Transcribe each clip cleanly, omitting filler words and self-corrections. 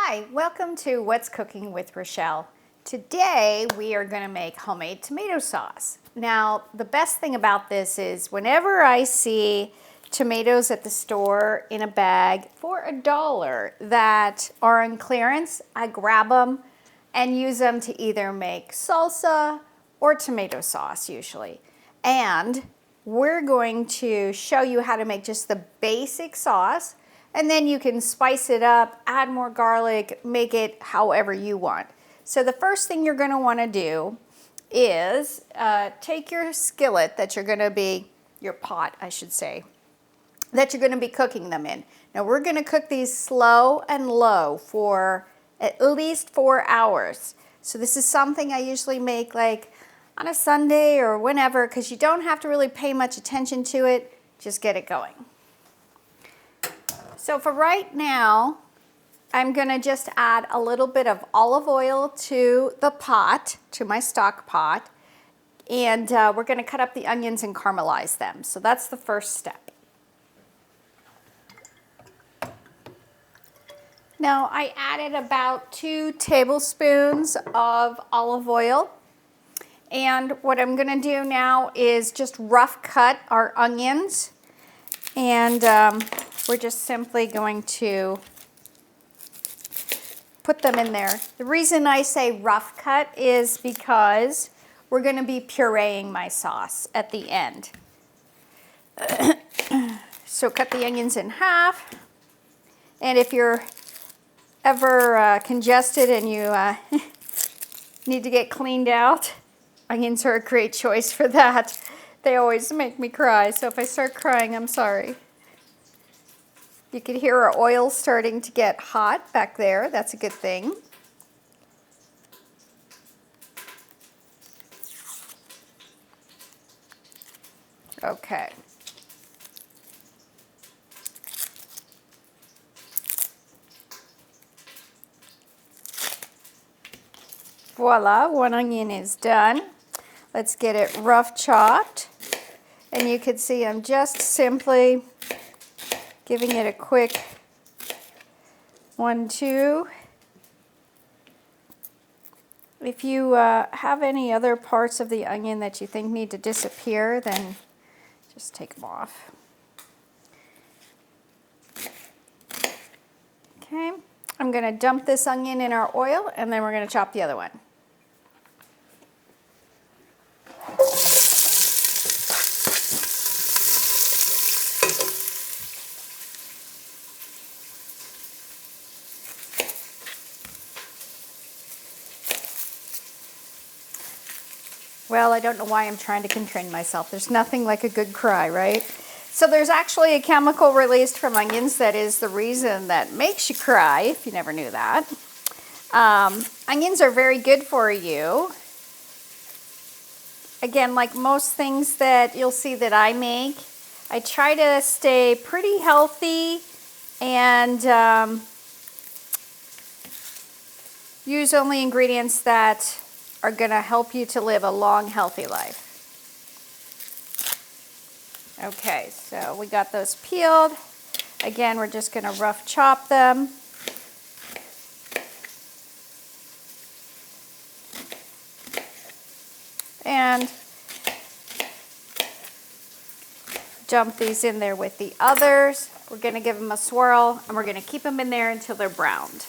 Hi, welcome to What's Cooking with Rochelle. Today we are going to make homemade tomato sauce. Now the best thing about this is whenever I see tomatoes at the store in a bag for $1 that are on clearance, I grab them and use them to either make salsa or tomato sauce usually. And we're going to show you how to make just the basic sauce. And then you can spice it up, add more garlic, make it however you want. So the first thing you're gonna wanna do is take your skillet that you're gonna be, your pot I should say, that you're gonna be cooking them in. Now we're gonna cook these slow and low for at least 4 hours. So this is something I usually make like on a Sunday or whenever, because you don't have to really pay much attention to it, just get it going. So for right now, I'm gonna just add a little bit of olive oil to the pot, to my stock pot, and we're gonna cut up the onions and caramelize them. So that's the first step. Now I added about 2 tablespoons of olive oil, and what I'm gonna do now is just rough cut our onions, and we're just simply going to put them in there. The reason I say rough cut is because we're going to be pureeing my sauce at the end. So cut the onions in half. And if you're ever congested and you need to get cleaned out, onions are a great choice for that. They always make me cry, so if I start crying, I'm sorry. You can hear our oil starting to get hot back there. That's a good thing. Okay. Voila, one onion is done. Let's get it rough chopped. And you can see I'm just simply giving it a quick 1-2. If you have any other parts of the onion that you think need to disappear, then just take them off. Okay, I'm gonna dump this onion in our oil and then we're gonna chop the other one. Well, I don't know why I'm trying to contain myself. There's nothing like a good cry, right? So there's actually a chemical released from onions that is the reason that makes you cry, if you never knew that. Onions are very good for you. Again, like most things that you'll see that I make, I try to stay pretty healthy and use only ingredients that are going to help you to live a long, healthy life. Okay, so we got those peeled. Again, we're just going to rough chop them. And dump these in there with the others. We're going to give them a swirl, and we're going to keep them in there until they're browned.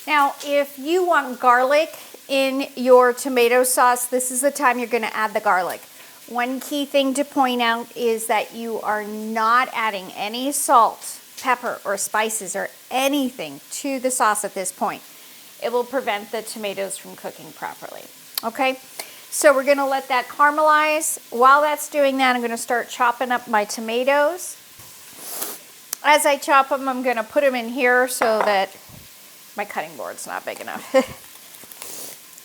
Now, if you want garlic in your tomato sauce, this is the time you're going to add the garlic. One key thing to point out is that you are not adding any salt, pepper, or spices or anything to the sauce at this point. It will prevent the tomatoes from cooking properly. Okay, so we're going to let that caramelize. While that's doing that, I'm going to start chopping up my tomatoes. As I chop them, I'm going to put them in here so that my cutting board's not big enough.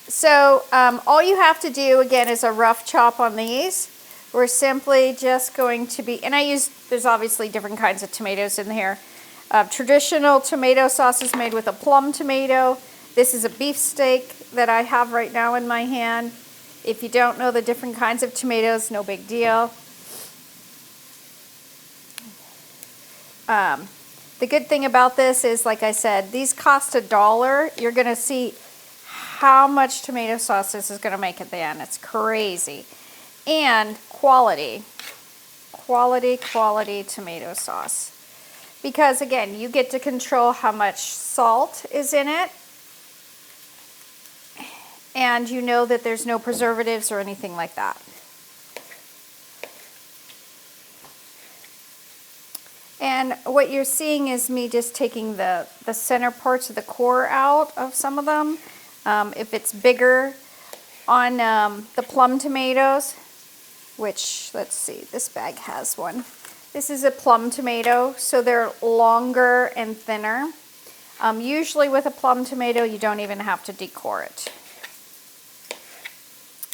So all you have to do, again, is a rough chop on these. We're simply just going to be, and there's obviously different kinds of tomatoes in here. Traditional tomato sauce is made with a plum tomato. This is a beef steak that I have right now in my hand. If you don't know the different kinds of tomatoes, no big deal. The good thing about this is, like I said, these cost $1. You're going to see how much tomato sauce this is going to make at the end. It's crazy. And quality tomato sauce. Because again, you get to control how much salt is in it. And you know that there's no preservatives or anything like that. And what you're seeing is me just taking the center parts of the core out of some of them. If it's bigger on the plum tomatoes, which, let's see, this bag has one. This is a plum tomato, so they're longer and thinner. Usually with a plum tomato, you don't even have to decore it.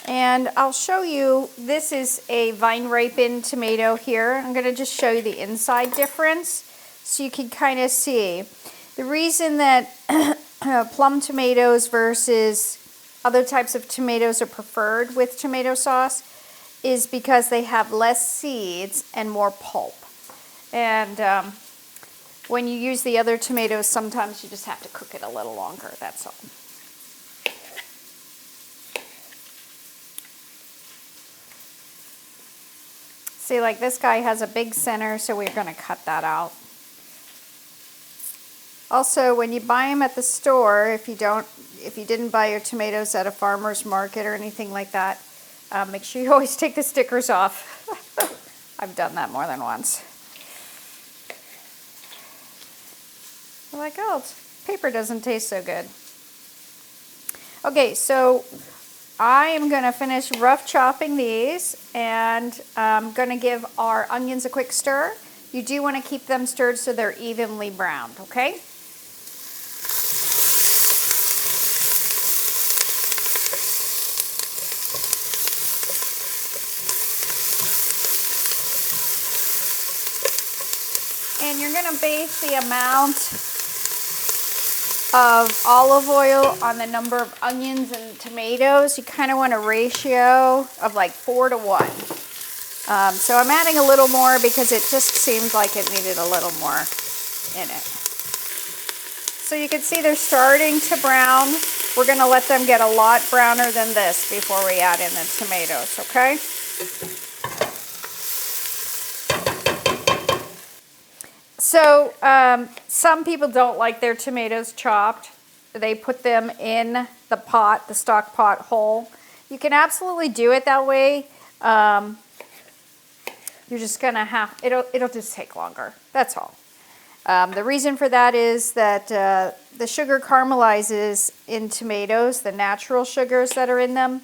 And I'll show you, this is a vine ripened tomato here. I'm going to just show you the inside difference so you can kind of see. The reason that plum tomatoes versus other types of tomatoes are preferred with tomato sauce is because they have less seeds and more pulp. And when you use the other tomatoes, sometimes you just have to cook it a little longer, that's all. See, like this guy has a big center, so we're going to cut that out. Also, when you buy them at the store, if you didn't buy your tomatoes at a farmer's market or anything like that, make sure you always take the stickers off. I've done that more than once. I'm like, oh, paper doesn't taste so good. Okay, so I am going to finish rough chopping these, and I'm going to give our onions a quick stir. You do want to keep them stirred so they're evenly browned, okay? And you're going to base the amount of olive oil on the number of onions and tomatoes. You kind of want a ratio of like 4 to 1. So I'm adding a little more because it just seemed like it needed a little more in it. So you can see they're starting to brown. We're going to let them get a lot browner than this before we add in the tomatoes, okay? So some people don't like their tomatoes chopped. They put them in the pot, the stock pot whole. You can absolutely do it that way. You're just gonna have, it'll just take longer, that's all. The reason for that is that the sugar caramelizes in tomatoes, the natural sugars that are in them,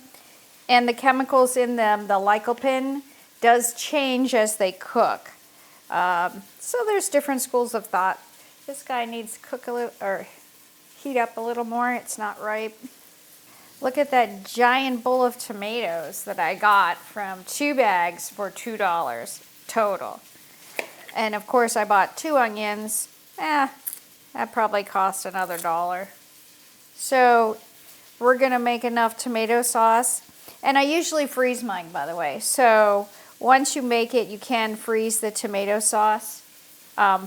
and the chemicals in them, the lycopene, does change as they cook. So there's different schools of thought. This guy needs to cook a little, or heat up a little more. It's not ripe. Look at that giant bowl of tomatoes that I got from 2 bags for $2 total. And of course I bought 2 onions. That probably cost another $1. So we're gonna make enough tomato sauce. And I usually freeze mine, by the way. So once you make it, you can freeze the tomato sauce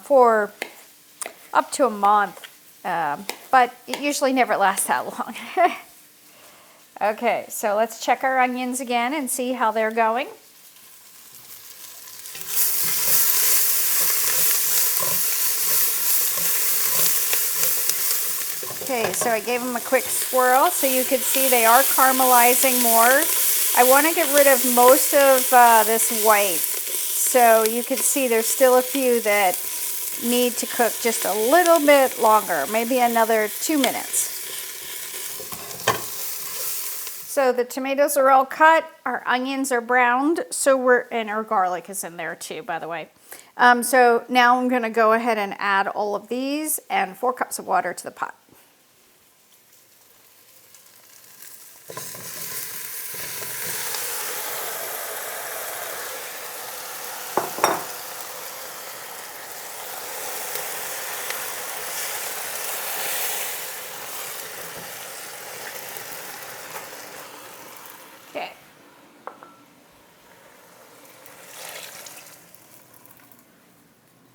for up to a month, but it usually never lasts that long. Okay, so let's check our onions again and see how they're going. Okay, so I gave them a quick swirl so you could see they are caramelizing more. I want to get rid of most of this white, so you can see there's still a few that need to cook just a little bit longer, maybe another 2 minutes. So the tomatoes are all cut, our onions are browned, and our garlic is in there too, by the way. So now I'm going to go ahead and add all of these and 4 cups of water to the pot.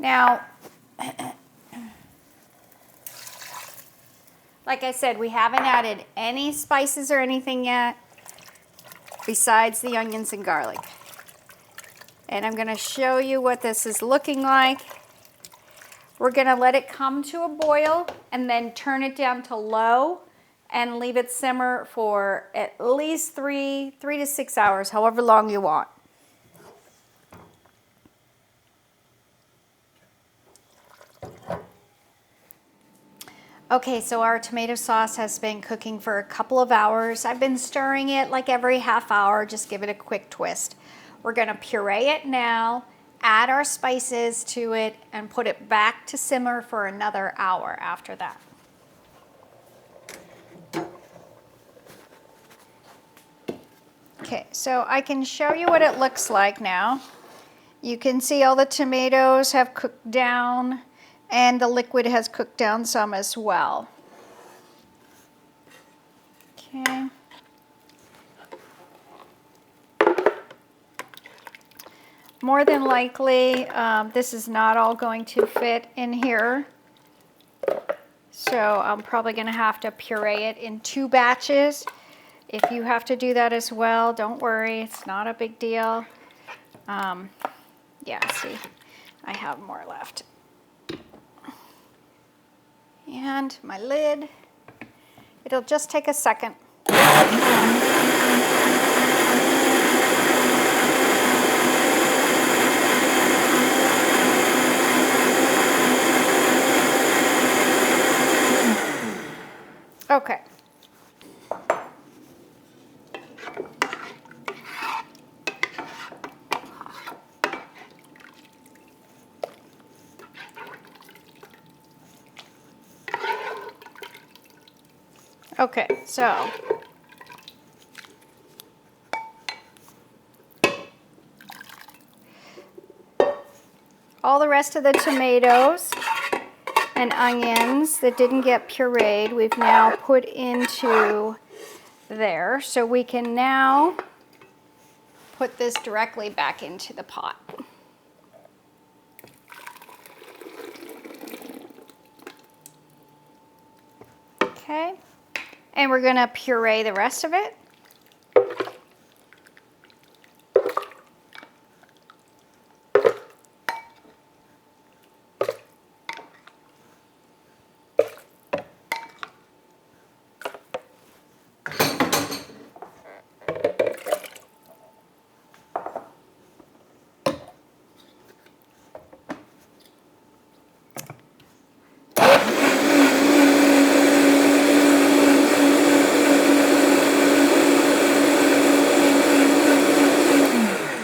Now, like I said, we haven't added any spices or anything yet besides the onions and garlic. And I'm going to show you what this is looking like. We're going to let it come to a boil and then turn it down to low and leave it simmer for at least 3 to 6 hours, however long you want. Okay, so our tomato sauce has been cooking for a couple of hours. I've been stirring it like every half hour, just give it a quick twist. We're gonna puree it now, add our spices to it, and put it back to simmer for another hour after that. Okay, so I can show you what it looks like now. You can see all the tomatoes have cooked down, and the liquid has cooked down some as well. Okay. More than likely, this is not all going to fit in here. So I'm probably gonna have to puree it in 2 batches. If you have to do that as well, don't worry, it's not a big deal. Yeah, see, I have more left. And my lid, it'll just take a second. Okay. Okay, so all the rest of the tomatoes and onions that didn't get pureed, we've now put into there. So we can now put this directly back into the pot. Okay. And we're going to puree the rest of it.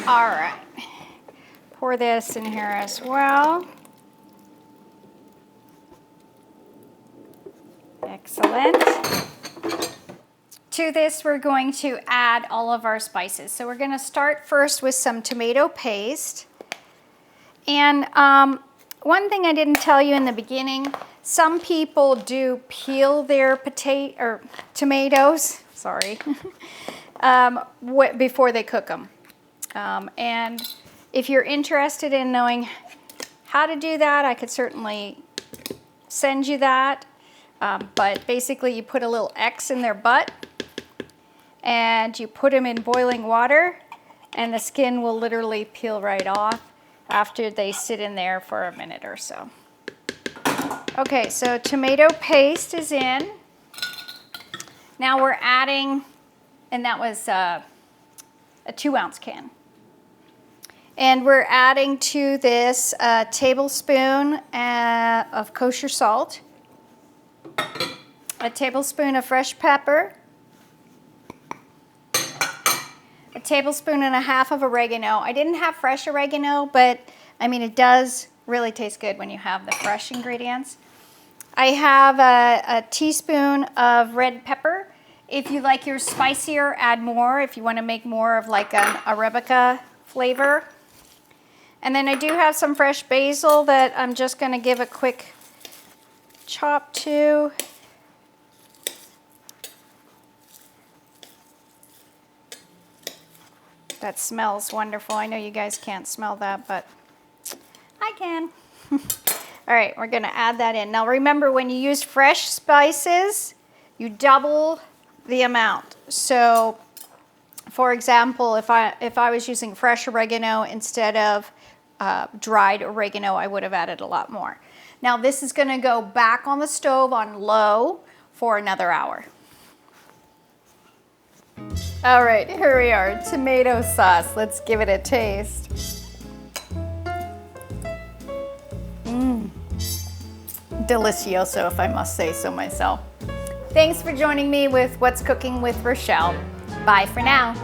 All right, pour this in here as well. Excellent. To this, we're going to add all of our spices. So we're going to start first with some tomato paste. And one thing I didn't tell you in the beginning, some people do peel their tomatoes, sorry, before they cook them. And if you're interested in knowing how to do that, I could certainly send you that. But basically you put a little X in their butt and you put them in boiling water and the skin will literally peel right off after they sit in there for a minute or so. Okay, so tomato paste is in. Now we're adding, and that was a 2-ounce can. And we're adding to this a tablespoon of kosher salt, a tablespoon of fresh pepper, a tablespoon and a half of oregano. I didn't have fresh oregano, but I mean, it does really taste good when you have the fresh ingredients. I have a teaspoon of red pepper. If you like yours spicier, add more if you want to make more of like an arrabiata flavor. And then I do have some fresh basil that I'm just going to give a quick chop to. That smells wonderful. I know you guys can't smell that, but I can. All right, we're gonna add that in. Now remember, when you use fresh spices, you double the amount. So for example, if I was using fresh oregano instead of dried oregano, I would have added a lot more. Now this is gonna go back on the stove on low for another hour. All right, here we are, tomato sauce. Let's give it a taste. Delicioso, if I must say so myself. Thanks for joining me with What's Cooking with Rochelle. Bye for now.